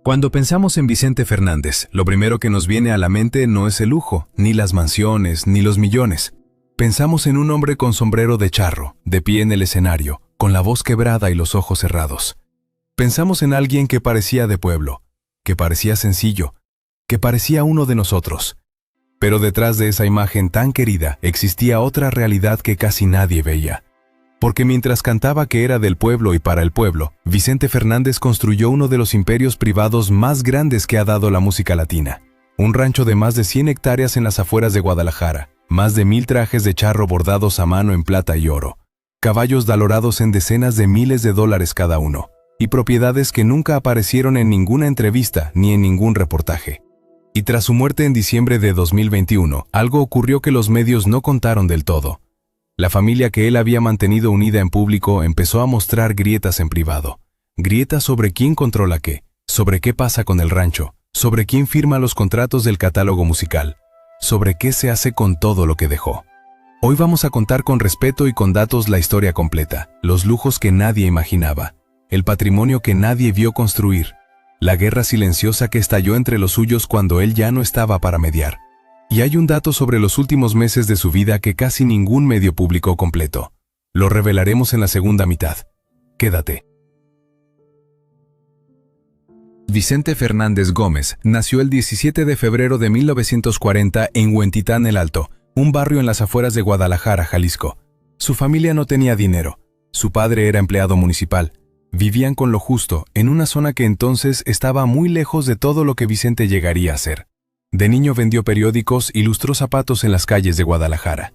Cuando pensamos en Vicente Fernández, lo primero que nos viene a la mente no es el lujo, ni las mansiones, ni los millones. Pensamos en un hombre con sombrero de charro, de pie en el escenario, con la voz quebrada y los ojos cerrados. Pensamos en alguien que parecía de pueblo, que parecía sencillo, que parecía uno de nosotros. Pero detrás de esa imagen tan querida existía otra realidad que casi nadie veía. Porque mientras cantaba que era del pueblo y para el pueblo, Vicente Fernández construyó uno de los imperios privados más grandes que ha dado la música latina. Un rancho de más de 100 hectáreas en las afueras de Guadalajara, más de 1000 trajes de charro bordados a mano en plata y oro, caballos valorados en decenas de miles de dólares cada uno, y propiedades que nunca aparecieron en ninguna entrevista ni en ningún reportaje. Y tras su muerte en diciembre de 2021, algo ocurrió que los medios no contaron del todo. La familia que él había mantenido unida en público empezó a mostrar grietas en privado. Grietas sobre quién controla qué, sobre qué pasa con el rancho, sobre quién firma los contratos del catálogo musical, sobre qué se hace con todo lo que dejó. Hoy vamos a contar con respeto y con datos la historia completa, los lujos que nadie imaginaba, el patrimonio que nadie vio construir, la guerra silenciosa que estalló entre los suyos cuando él ya no estaba para mediar. Y hay un dato sobre los últimos meses de su vida que casi ningún medio publicó completo. Lo revelaremos en la segunda mitad. Quédate. Vicente Fernández Gómez nació el 17 de febrero de 1940 en Huentitán el Alto, un barrio en las afueras de Guadalajara, Jalisco. Su familia no tenía dinero. Su padre era empleado municipal. Vivían con lo justo, en una zona que entonces estaba muy lejos de todo lo que Vicente llegaría a ser. De niño vendió periódicos y lustró zapatos en las calles de Guadalajara.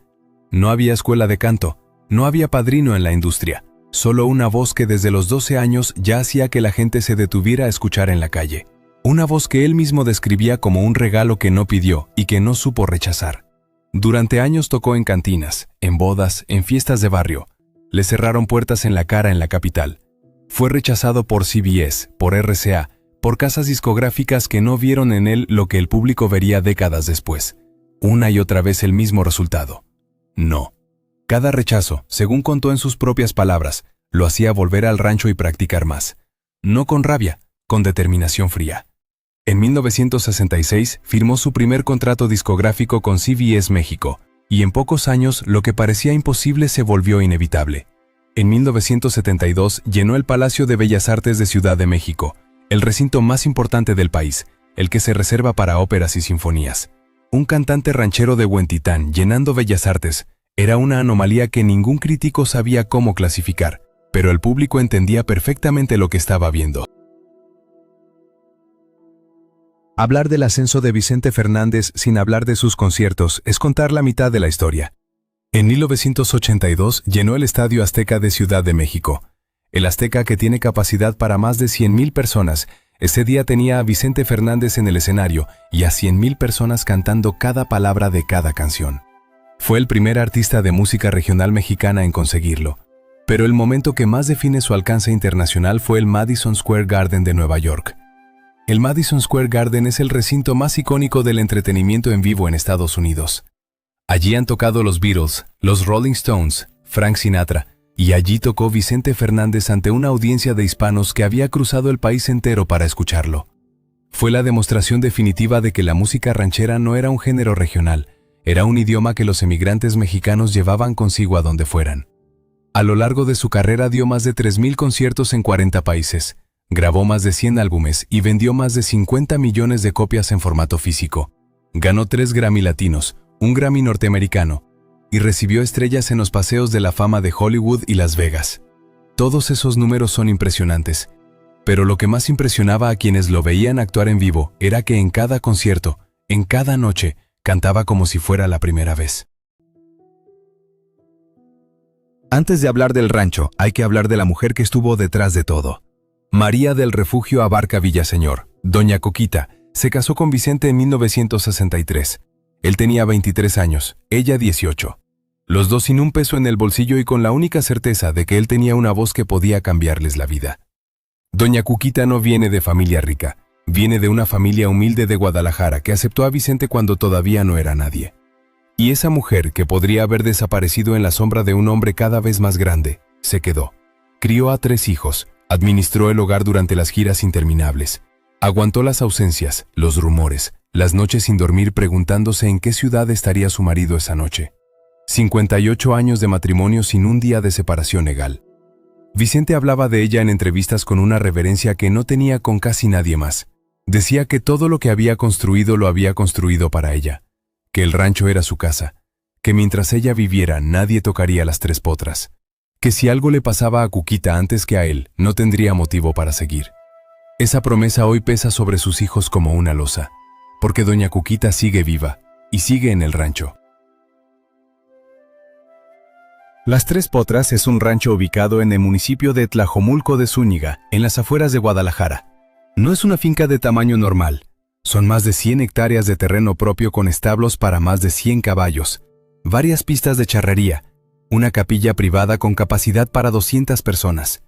No había escuela de canto, no había padrino en la industria, solo una voz que desde los 12 años ya hacía que la gente se detuviera a escuchar en la calle. Una voz que él mismo describía como un regalo que no pidió y que no supo rechazar. Durante años tocó en cantinas, en bodas, en fiestas de barrio. Le cerraron puertas en la cara en la capital. Fue rechazado por CBS, por RCA, por casas discográficas que no vieron en él lo que el público vería décadas después. Una y otra vez el mismo resultado. No. Cada rechazo, según contó en sus propias palabras, lo hacía volver al rancho y practicar más. No con rabia, con determinación fría. En 1966 firmó su primer contrato discográfico con CBS México, y en pocos años lo que parecía imposible se volvió inevitable. En 1972 llenó el Palacio de Bellas Artes de Ciudad de México, el recinto más importante del país, el que se reserva para óperas y sinfonías. Un cantante ranchero de Huentitán llenando Bellas Artes era una anomalía que ningún crítico sabía cómo clasificar, pero el público entendía perfectamente lo que estaba viendo. Hablar del ascenso de Vicente Fernández sin hablar de sus conciertos es contar la mitad de la historia. En 1982 llenó el Estadio Azteca de Ciudad de México. El Azteca, que tiene capacidad para más de 100,000 personas, ese día tenía a Vicente Fernández en el escenario y a 100,000 personas cantando cada palabra de cada canción. Fue el primer artista de música regional mexicana en conseguirlo. Pero el momento que más define su alcance internacional fue el Madison Square Garden de Nueva York. El Madison Square Garden es el recinto más icónico del entretenimiento en vivo en Estados Unidos. Allí han tocado los Beatles, los Rolling Stones, Frank Sinatra, y allí tocó Vicente Fernández ante una audiencia de hispanos que había cruzado el país entero para escucharlo. Fue la demostración definitiva de que la música ranchera no era un género regional, era un idioma que los emigrantes mexicanos llevaban consigo a donde fueran. A lo largo de su carrera dio más de 3,000 conciertos en 40 países, grabó más de 100 álbumes y vendió más de 50 millones de copias en formato físico. Ganó 3 Grammy latinos, un Grammy norteamericano, y recibió estrellas en los paseos de la fama de Hollywood y Las Vegas. Todos esos números son impresionantes, pero lo que más impresionaba a quienes lo veían actuar en vivo era que en cada concierto, en cada noche, cantaba como si fuera la primera vez. Antes de hablar del rancho, hay que hablar de la mujer que estuvo detrás de todo. María del Refugio Abarca Villaseñor, Doña Coquita, se casó con Vicente en 1963. Él tenía 23 años, ella 18. Los dos sin un peso en el bolsillo y con la única certeza de que él tenía una voz que podía cambiarles la vida. Doña Cuquita no viene de familia rica, viene de una familia humilde de Guadalajara que aceptó a Vicente cuando todavía no era nadie. Y esa mujer, que podría haber desaparecido en la sombra de un hombre cada vez más grande, se quedó. Crió a 3 hijos, administró el hogar durante las giras interminables. Aguantó las ausencias, los rumores, las noches sin dormir preguntándose en qué ciudad estaría su marido esa noche. 58 años de matrimonio sin un día de separación legal. Vicente hablaba de ella en entrevistas con una reverencia que no tenía con casi nadie más. Decía que todo lo que había construido lo había construido para ella, que el rancho era su casa, que mientras ella viviera nadie tocaría las Tres Potras, que si algo le pasaba a Cuquita antes que a él, no tendría motivo para seguir. Esa promesa hoy pesa sobre sus hijos como una losa, porque doña Cuquita sigue viva y sigue en el rancho. Las Tres Potras es un rancho ubicado en el municipio de Tlajomulco de Zúñiga, en las afueras de Guadalajara. No es una finca de tamaño normal. Son más de 100 hectáreas de terreno propio con establos para más de 100 caballos, varias pistas de charrería, una capilla privada con capacidad para 200 personas,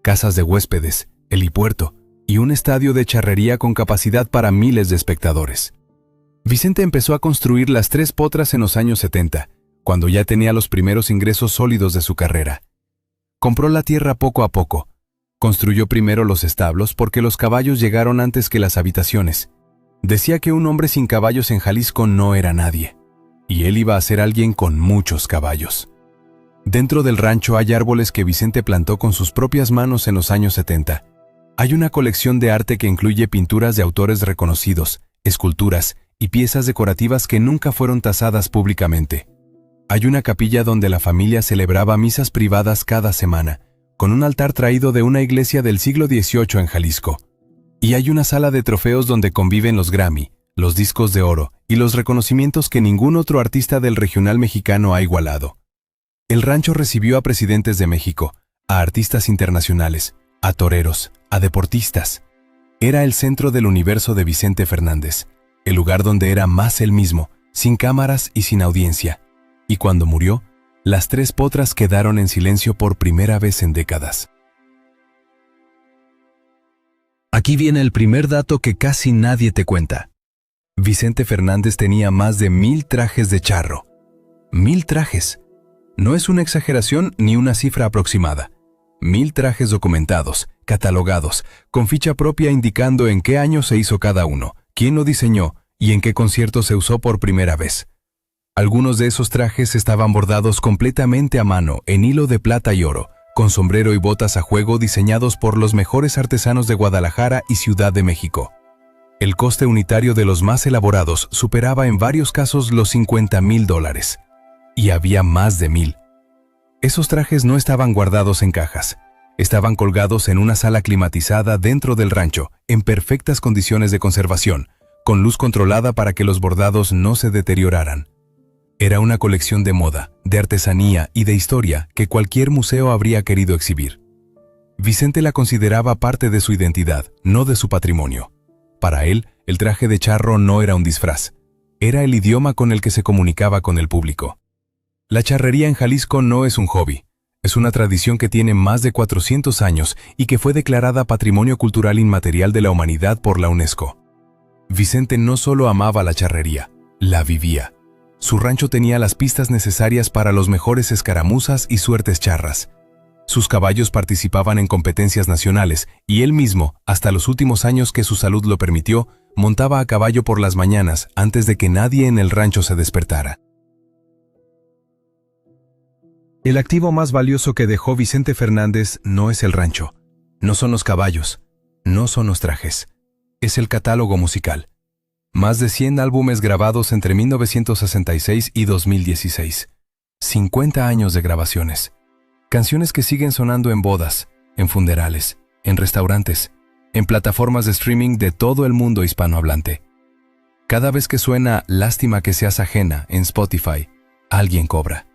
casas de huéspedes, helipuerto y un estadio de charrería con capacidad para miles de espectadores. Vicente empezó a construir las Tres Potras en los años 70, cuando ya tenía los primeros ingresos sólidos de su carrera. Compró la tierra poco a poco. Construyó primero los establos porque los caballos llegaron antes que las habitaciones. Decía que un hombre sin caballos en Jalisco no era nadie, y él iba a ser alguien con muchos caballos. Dentro del rancho hay árboles que Vicente plantó con sus propias manos en los años 70. Hay una colección de arte que incluye pinturas de autores reconocidos, esculturas y piezas decorativas que nunca fueron tasadas públicamente. Hay una capilla donde la familia celebraba misas privadas cada semana, con un altar traído de una iglesia del siglo XVIII en Jalisco. Y hay una sala de trofeos donde conviven los Grammy, los discos de oro y los reconocimientos que ningún otro artista del regional mexicano ha igualado. El rancho recibió a presidentes de México, a artistas internacionales, a toreros, a deportistas. Era el centro del universo de Vicente Fernández, el lugar donde era más él mismo, sin cámaras y sin audiencia. Y cuando murió, las Tres Potras quedaron en silencio por primera vez en décadas. Aquí viene el primer dato que casi nadie te cuenta. Vicente Fernández tenía más de 1000 trajes de charro. 1000 trajes. No es una exageración ni una cifra aproximada. 1000 trajes documentados, catalogados, con ficha propia indicando en qué año se hizo cada uno, quién lo diseñó y en qué concierto se usó por primera vez. Algunos de esos trajes estaban bordados completamente a mano en hilo de plata y oro, con sombrero y botas a juego diseñados por los mejores artesanos de Guadalajara y Ciudad de México. El coste unitario de los más elaborados superaba en varios casos los $50,000. Y había más de 1000. Esos trajes no estaban guardados en cajas. Estaban colgados en una sala climatizada dentro del rancho, en perfectas condiciones de conservación, con luz controlada para que los bordados no se deterioraran. Era una colección de moda, de artesanía y de historia que cualquier museo habría querido exhibir. Vicente la consideraba parte de su identidad, no de su patrimonio. Para él, el traje de charro no era un disfraz. Era el idioma con el que se comunicaba con el público. La charrería en Jalisco no es un hobby. Es una tradición que tiene más de 400 años y que fue declarada Patrimonio Cultural Inmaterial de la Humanidad por la UNESCO. Vicente no solo amaba la charrería, la vivía. Su rancho tenía las pistas necesarias para los mejores escaramuzas y suertes charras. Sus caballos participaban en competencias nacionales y él mismo, hasta los últimos años que su salud lo permitió, montaba a caballo por las mañanas antes de que nadie en el rancho se despertara. El activo más valioso que dejó Vicente Fernández no es el rancho, no son los caballos, no son los trajes, es el catálogo musical. Más de 100 álbumes grabados entre 1966 y 2016. 50 años de grabaciones. Canciones que siguen sonando en bodas, en funerales, en restaurantes, en plataformas de streaming de todo el mundo hispanohablante. Cada vez que suena Lástima que seas ajena en Spotify, alguien cobra.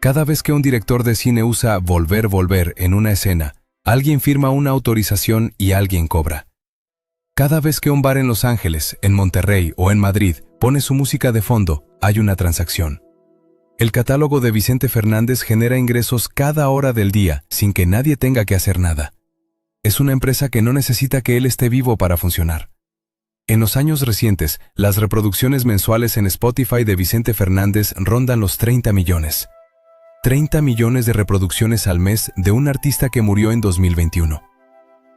Cada vez que un director de cine usa Volver, volver en una escena, alguien firma una autorización y alguien cobra. Cada vez que un bar en Los Ángeles, en Monterrey o en Madrid pone su música de fondo, hay una transacción. El catálogo de Vicente Fernández genera ingresos cada hora del día sin que nadie tenga que hacer nada. Es una empresa que no necesita que él esté vivo para funcionar. En los años recientes, las reproducciones mensuales en Spotify de Vicente Fernández rondan los 30 millones. 30 millones de reproducciones al mes de un artista que murió en 2021.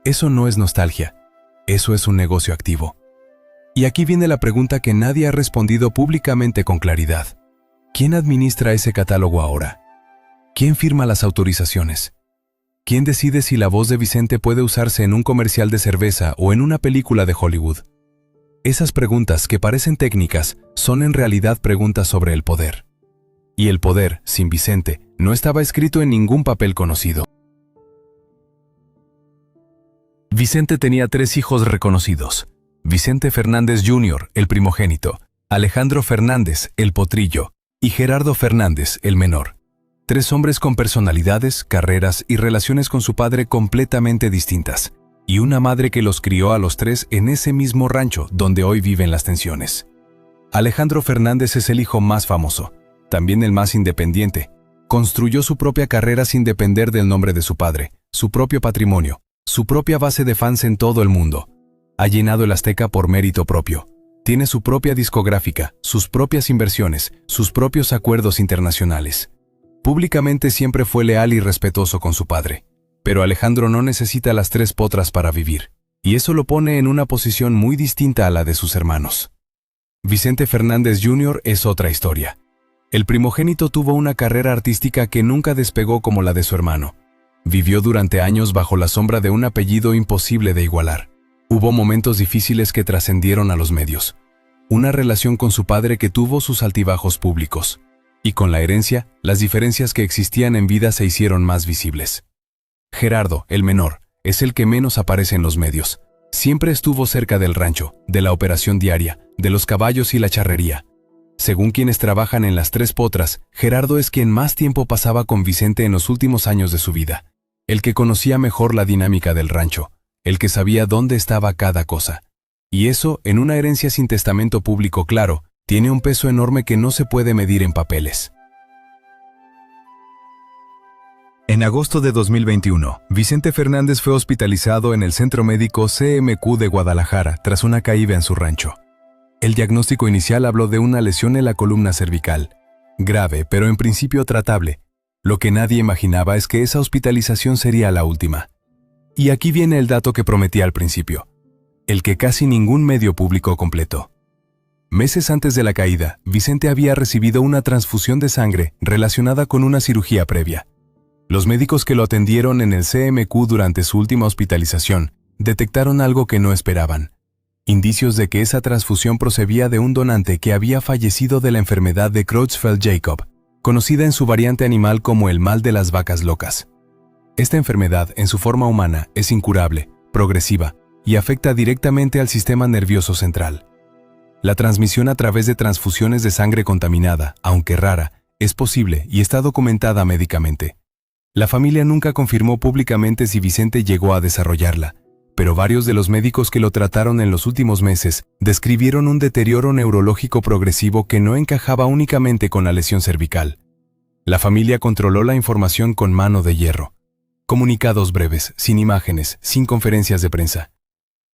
Eso no es nostalgia. Eso es un negocio activo. Y aquí viene la pregunta que nadie ha respondido públicamente con claridad. ¿Quién administra ese catálogo ahora? ¿Quién firma las autorizaciones? ¿Quién decide si la voz de Vicente puede usarse en un comercial de cerveza o en una película de Hollywood? Esas preguntas que parecen técnicas son en realidad preguntas sobre el poder. Y el poder, sin Vicente, no estaba escrito en ningún papel conocido. Vicente tenía 3 hijos reconocidos: Vicente Fernández Jr., el primogénito, Alejandro Fernández, el potrillo, y Gerardo Fernández, el menor. 3 hombres con personalidades, carreras y relaciones con su padre completamente distintas, y una madre que los crió a los 3 en ese mismo rancho donde hoy viven las tensiones. Alejandro Fernández es el hijo más famoso, también el más independiente. Construyó su propia carrera sin depender del nombre de su padre, su propio patrimonio, su propia base de fans en todo el mundo. Ha llenado el Azteca por mérito propio. Tiene su propia discográfica, sus propias inversiones, sus propios acuerdos internacionales. Públicamente siempre fue leal y respetuoso con su padre. Pero Alejandro no necesita las 3 potras para vivir, y eso lo pone en una posición muy distinta a la de sus hermanos. Vicente Fernández Jr. es otra historia. El primogénito tuvo una carrera artística que nunca despegó como la de su hermano. Vivió durante años bajo la sombra de un apellido imposible de igualar. Hubo momentos difíciles que trascendieron a los medios. Una relación con su padre que tuvo sus altibajos públicos. Y con la herencia, las diferencias que existían en vida se hicieron más visibles. Gerardo, el menor, es el que menos aparece en los medios. Siempre estuvo cerca del rancho, de la operación diaria, de los caballos y la charrería. Según quienes trabajan en las 3 potras, Gerardo es quien más tiempo pasaba con Vicente en los últimos años de su vida. El que conocía mejor la dinámica del rancho, el que sabía dónde estaba cada cosa. Y eso, en una herencia sin testamento público claro, tiene un peso enorme que no se puede medir en papeles. En agosto de 2021, Vicente Fernández fue hospitalizado en el Centro Médico CMQ de Guadalajara tras una caída en su rancho. El diagnóstico inicial habló de una lesión en la columna cervical, grave pero en principio tratable. Lo que nadie imaginaba es que esa hospitalización sería la última. Y aquí viene el dato que prometí al principio, el que casi ningún medio público completó. Meses antes de la caída, Vicente había recibido una transfusión de sangre relacionada con una cirugía previa. Los médicos que lo atendieron en el CMQ durante su última hospitalización detectaron algo que no esperaban. Indicios de que esa transfusión procedía de un donante que había fallecido de la enfermedad de Creutzfeldt-Jakob, conocida en su variante animal como el mal de las vacas locas. Esta enfermedad, en su forma humana, es incurable, progresiva y afecta directamente al sistema nervioso central. La transmisión a través de transfusiones de sangre contaminada, aunque rara, es posible y está documentada médicamente. La familia nunca confirmó públicamente si Vicente llegó a desarrollarla, pero varios de los médicos que lo trataron en los últimos meses describieron un deterioro neurológico progresivo que no encajaba únicamente con la lesión cervical. La familia controló la información con mano de hierro. Comunicados breves, sin imágenes, sin conferencias de prensa.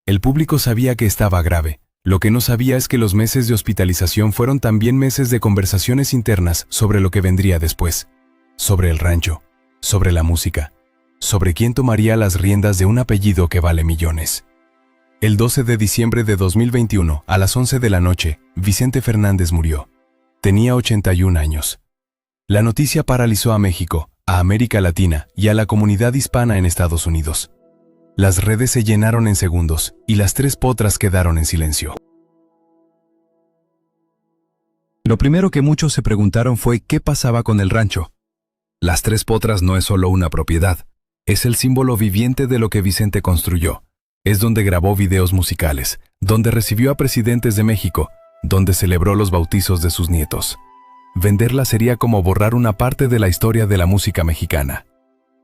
El público sabía que estaba grave. Lo que no sabía es que los meses de hospitalización fueron también meses de conversaciones internas sobre lo que vendría después. Sobre el rancho, sobre la música, sobre quién tomaría las riendas de un apellido que vale millones. El 12 de diciembre de 2021, a las 11 de la noche, Vicente Fernández murió. Tenía 81 años. La noticia paralizó a México, a América Latina y a la comunidad hispana en Estados Unidos. Las redes se llenaron en segundos y las 3 potras quedaron en silencio. Lo primero que muchos se preguntaron fue qué pasaba con el rancho. Las 3 potras no es solo una propiedad, es el símbolo viviente de lo que Vicente construyó. Es donde grabó videos musicales, donde recibió a presidentes de México, donde celebró los bautizos de sus nietos. Venderla sería como borrar una parte de la historia de la música mexicana.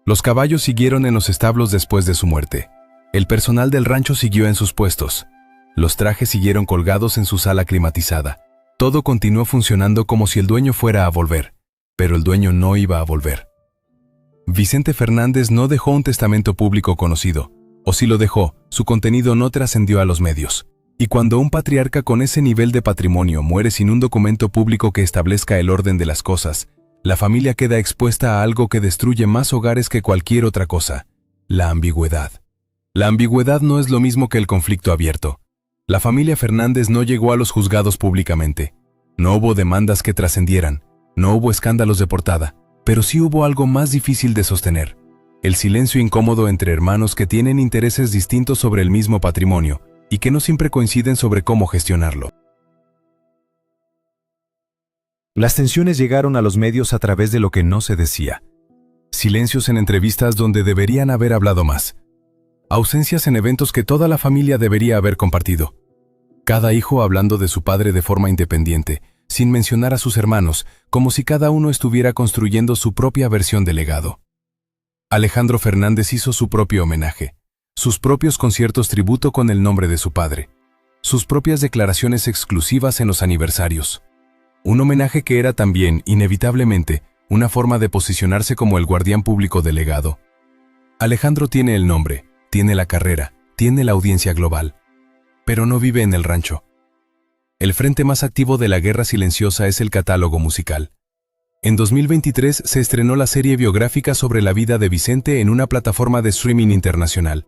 Los caballos siguieron en los establos después de su muerte. El personal del rancho siguió en sus puestos. Los trajes siguieron colgados en su sala climatizada. Todo continuó funcionando como si el dueño fuera a volver, pero el dueño no iba a volver. Vicente Fernández no dejó un testamento público conocido, o si lo dejó, su contenido no trascendió a los medios. Y cuando un patriarca con ese nivel de patrimonio muere sin un documento público que establezca el orden de las cosas, la familia queda expuesta a algo que destruye más hogares que cualquier otra cosa: la ambigüedad. La ambigüedad no es lo mismo que el conflicto abierto. La familia Fernández no llegó a los juzgados públicamente. No hubo demandas que trascendieran, no hubo escándalos de portada, pero sí hubo algo más difícil de sostener: el silencio incómodo entre hermanos que tienen intereses distintos sobre el mismo patrimonio y que no siempre coinciden sobre cómo gestionarlo. Las tensiones llegaron a los medios a través de lo que no se decía. Silencios en entrevistas donde deberían haber hablado más. Ausencias en eventos que toda la familia debería haber compartido. Cada hijo hablando de su padre de forma independiente, sin mencionar a sus hermanos, como si cada uno estuviera construyendo su propia versión del legado. Alejandro Fernández hizo su propio homenaje, sus propios conciertos tributo con el nombre de su padre, sus propias declaraciones exclusivas en los aniversarios. Un homenaje que era también, inevitablemente, una forma de posicionarse como el guardián público del legado. Alejandro tiene el nombre, tiene la carrera, tiene la audiencia global, pero no vive en el rancho. El frente más activo de la guerra silenciosa es el catálogo musical. En 2023 se estrenó la serie biográfica sobre la vida de Vicente en una plataforma de streaming internacional.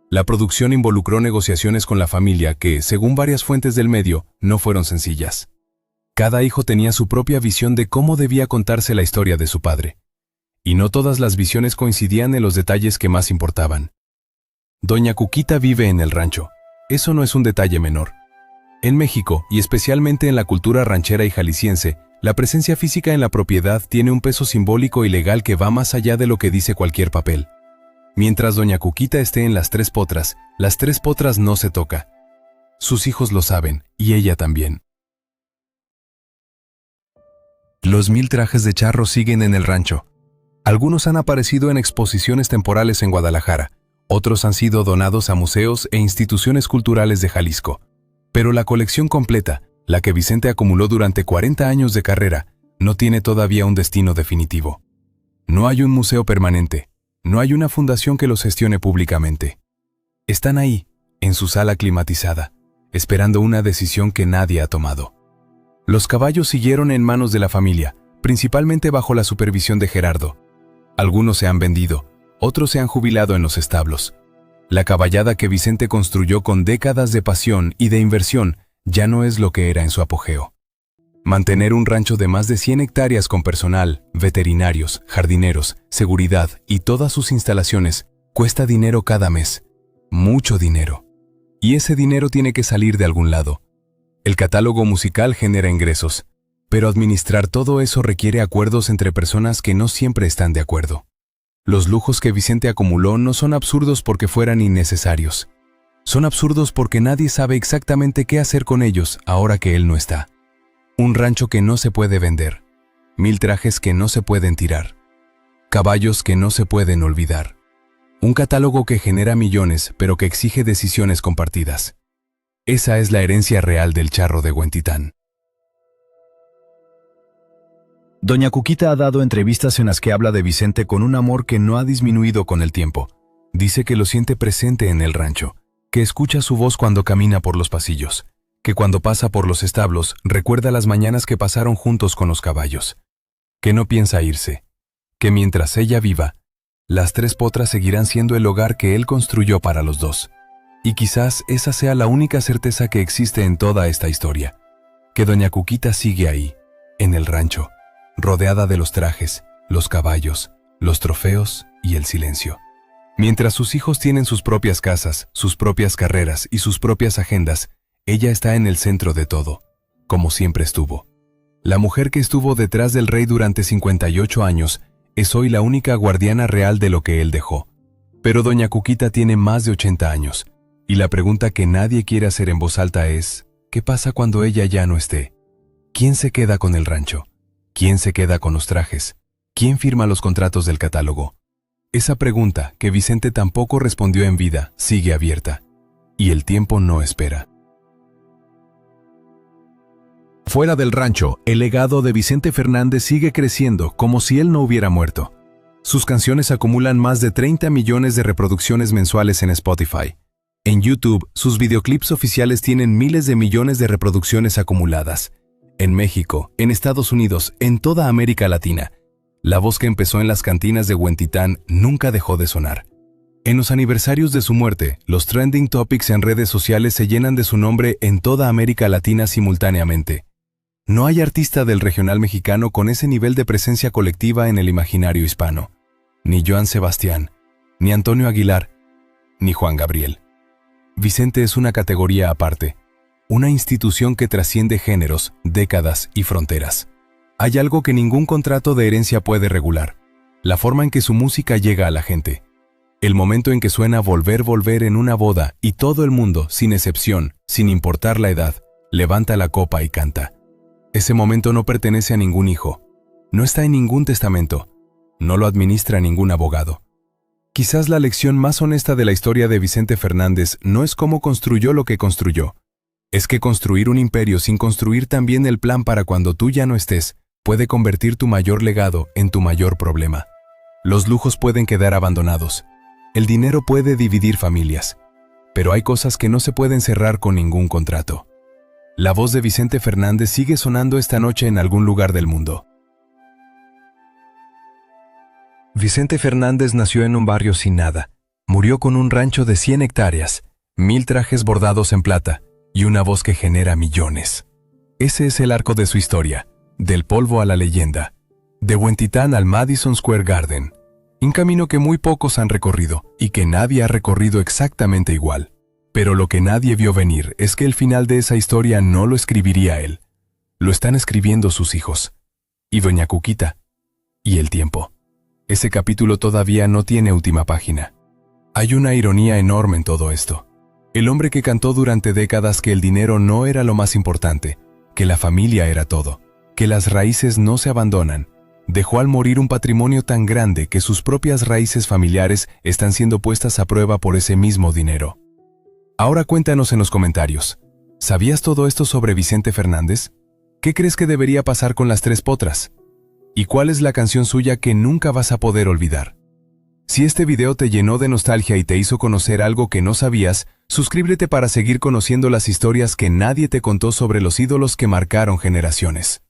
La producción involucró negociaciones con la familia que, según varias fuentes del medio, no fueron sencillas. Cada hijo tenía su propia visión de cómo debía contarse la historia de su padre. Y no todas las visiones coincidían en los detalles que más importaban. Doña Cuquita vive en el rancho. Eso no es un detalle menor. En México, y especialmente en la cultura ranchera y jalisciense, la presencia física en la propiedad tiene un peso simbólico y legal que va más allá de lo que dice cualquier papel. Mientras Doña Cuquita esté en las Tres Potras no se toca. Sus hijos lo saben, y ella también. Los 1000 trajes de charro siguen en el rancho. Algunos han aparecido en exposiciones temporales en Guadalajara, otros han sido donados a museos e instituciones culturales de Jalisco. Pero la colección completa, la que Vicente acumuló durante 40 años de carrera, no tiene todavía un destino definitivo. No hay un museo permanente, no hay una fundación que los gestione públicamente. Están ahí, en su sala climatizada, esperando una decisión que nadie ha tomado. Los caballos siguieron en manos de la familia, principalmente bajo la supervisión de Gerardo. Algunos se han vendido, otros se han jubilado en los establos. La caballada que Vicente construyó con décadas de pasión y de inversión ya no es lo que era en su apogeo. Mantener un rancho de más de 100 hectáreas con personal, veterinarios, jardineros, seguridad y todas sus instalaciones cuesta dinero cada mes. Mucho dinero. Y ese dinero tiene que salir de algún lado. El catálogo musical genera ingresos, pero administrar todo eso requiere acuerdos entre personas que no siempre están de acuerdo. Los lujos que Vicente acumuló no son absurdos porque fueran innecesarios. Son absurdos porque nadie sabe exactamente qué hacer con ellos ahora que él no está. Un rancho que no se puede vender, 1000 trajes que no se pueden tirar, caballos que no se pueden olvidar. Un catálogo que genera millones pero que exige decisiones compartidas. Esa es la herencia real del charro de Huentitán. Doña Cuquita ha dado entrevistas en las que habla de Vicente con un amor que no ha disminuido con el tiempo. Dice que lo siente presente en el rancho, que escucha su voz cuando camina por los pasillos, que cuando pasa por los establos recuerda las mañanas que pasaron juntos con los caballos, que no piensa irse, que mientras ella viva, las Tres Potras seguirán siendo el hogar que él construyó para los dos. Y quizás esa sea la única certeza que existe en toda esta historia, que Doña Cuquita sigue ahí, en el rancho, rodeada de los trajes, los caballos, los trofeos y el silencio. Mientras sus hijos tienen sus propias casas, sus propias carreras y sus propias agendas, ella está en el centro de todo, como siempre estuvo. La mujer que estuvo detrás del rey durante 58 años es hoy la única guardiana real de lo que él dejó. Pero Doña Cuquita tiene más de 80 años. Y la pregunta que nadie quiere hacer en voz alta es, ¿qué pasa cuando ella ya no esté? ¿Quién se queda con el rancho? ¿Quién se queda con los trajes? ¿Quién firma los contratos del catálogo? Esa pregunta, que Vicente tampoco respondió en vida, sigue abierta. Y el tiempo no espera. Fuera del rancho, el legado de Vicente Fernández sigue creciendo como si él no hubiera muerto. Sus canciones acumulan más de 30 millones de reproducciones mensuales en Spotify. En YouTube, sus videoclips oficiales tienen miles de millones de reproducciones acumuladas. En México, en Estados Unidos, en toda América Latina, la voz que empezó en las cantinas de Huentitán nunca dejó de sonar. En los aniversarios de su muerte, los trending topics en redes sociales se llenan de su nombre en toda América Latina simultáneamente. No hay artista del regional mexicano con ese nivel de presencia colectiva en el imaginario hispano. Ni Joan Sebastián, ni Antonio Aguilar, ni Juan Gabriel. Vicente es una categoría aparte, una institución que trasciende géneros, décadas y fronteras. Hay algo que ningún contrato de herencia puede regular: la forma en que su música llega a la gente. El momento en que suena Volver, Volver en una boda y todo el mundo, sin excepción, sin importar la edad, levanta la copa y canta. Ese momento no pertenece a ningún hijo, no está en ningún testamento, no lo administra ningún abogado. Quizás la lección más honesta de la historia de Vicente Fernández no es cómo construyó lo que construyó. Es que construir un imperio sin construir también el plan para cuando tú ya no estés, puede convertir tu mayor legado en tu mayor problema. Los lujos pueden quedar abandonados. El dinero puede dividir familias. Pero hay cosas que no se pueden cerrar con ningún contrato. La voz de Vicente Fernández sigue sonando esta noche en algún lugar del mundo. Vicente Fernández nació en un barrio sin nada. Murió con un rancho de 100 hectáreas, 1000 trajes bordados en plata y una voz que genera millones. Ese es el arco de su historia, del polvo a la leyenda, de Huentitán al Madison Square Garden. Un camino que muy pocos han recorrido y que nadie ha recorrido exactamente igual. Pero lo que nadie vio venir es que el final de esa historia no lo escribiría él. Lo están escribiendo sus hijos. Y Doña Cuquita. Y el tiempo. Ese capítulo todavía no tiene última página. Hay una ironía enorme en todo esto. El hombre que cantó durante décadas que el dinero no era lo más importante, que la familia era todo, que las raíces no se abandonan, dejó al morir un patrimonio tan grande que sus propias raíces familiares están siendo puestas a prueba por ese mismo dinero. Ahora cuéntanos en los comentarios, ¿sabías todo esto sobre Vicente Fernández? ¿Qué crees que debería pasar con las tres potras? ¿Y cuál es la canción suya que nunca vas a poder olvidar? Si este video te llenó de nostalgia y te hizo conocer algo que no sabías, suscríbete para seguir conociendo las historias que nadie te contó sobre los ídolos que marcaron generaciones.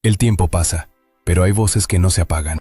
El tiempo pasa, pero hay voces que no se apagan.